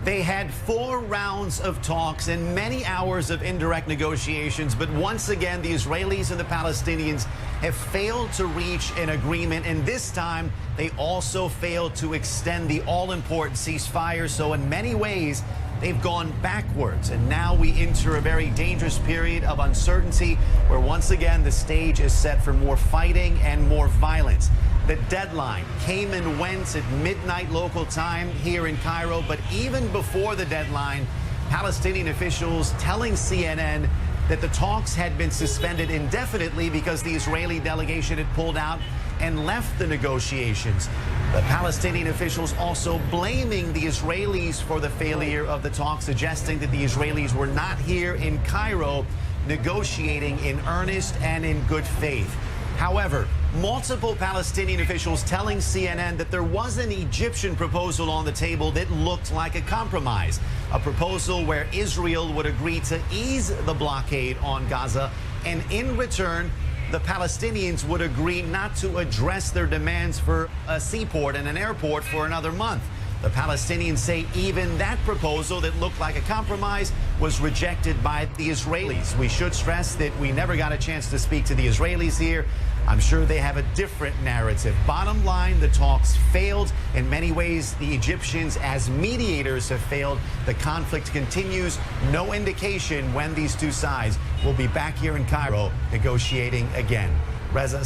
They had 4 rounds of talks and many hours of indirect negotiations, but once again, the Israelis and the Palestinians have failed to reach an agreement, and this time they also failed to extend the all-important ceasefire. So in many ways, they've gone backwards, and now we enter a very dangerous period of uncertainty where once again the stage is set for more fighting and more violence. The deadline came and went at midnight local time here in Cairo, but even before the deadline, Palestinian officials telling CNN that the talks had been suspended indefinitely because the Israeli delegation had pulled out and left the negotiations. The Palestinian officials also blaming the Israelis for the failure of the talks, suggesting that the Israelis were not here in Cairo negotiating in earnest and in good faith. However, multiple Palestinian officials telling CNN that there was an Egyptian proposal on the table that looked like a compromise, a proposal where Israel would agree to ease the blockade on Gaza, and in return, the Palestinians would agree not to address their demands for a seaport and an airport for another month. The Palestinians say even that proposal that looked like a compromise was rejected by the Israelis. We should stress that we never got a chance to speak to the Israelis here. I'm sure they have a different narrative. Bottom line, the talks failed. In many ways, the Egyptians as mediators have failed. The conflict continues. No indication when these two sides will be back here in Cairo negotiating again. Reza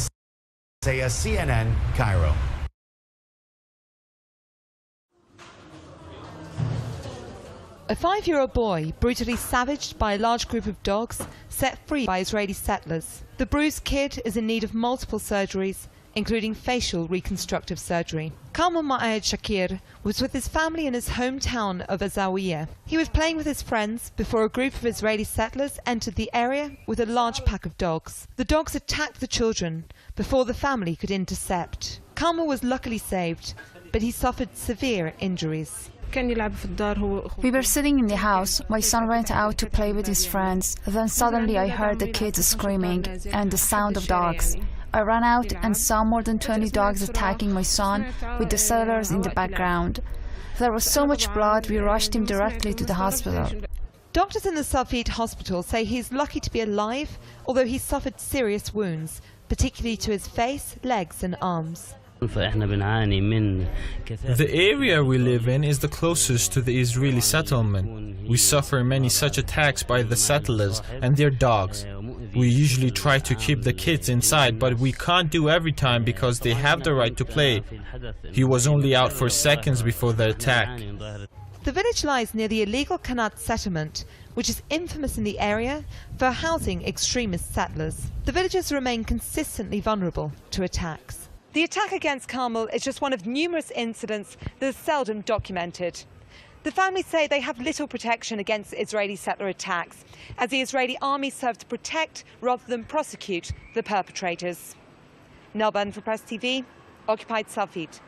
Sayah, CNN, Cairo. A 5-year-old boy brutally savaged by a large group of dogs set free by Israeli settlers. The bruised kid is in need of multiple surgeries, including facial reconstructive surgery. Kamel Ma'ed Shakir was with his family in his hometown of Azawiya. He was playing with his friends before a group of Israeli settlers entered the area with a large pack of dogs. The dogs attacked the children before the family could intercept. Kamel was luckily saved, but he suffered severe injuries. We were sitting in the house. My son went out to play with his friends. Then suddenly I heard the kids screaming and the sound of dogs. I ran out and saw more than 20 dogs attacking my son with the settlers in the background. There was so much blood, we rushed him directly to the hospital. Doctors in the Safed hospital say he's lucky to be alive, although he suffered serious wounds, particularly to his face, legs and arms. The area we live in is the closest to the Israeli settlement. We suffer many such attacks by the settlers and their dogs. We usually try to keep the kids inside, but we can't do every time because they have the right to play. He was only out for seconds before the attack. The village lies near the illegal Kanat settlement, which is infamous in the area for housing extremist settlers. The villagers remain consistently vulnerable to attacks. The attack against Kamel is just one of numerous incidents that are seldom documented. The families say they have little protection against Israeli settler attacks, as the Israeli army serves to protect rather than prosecute the perpetrators. Nelban for Press TV, occupied Safed.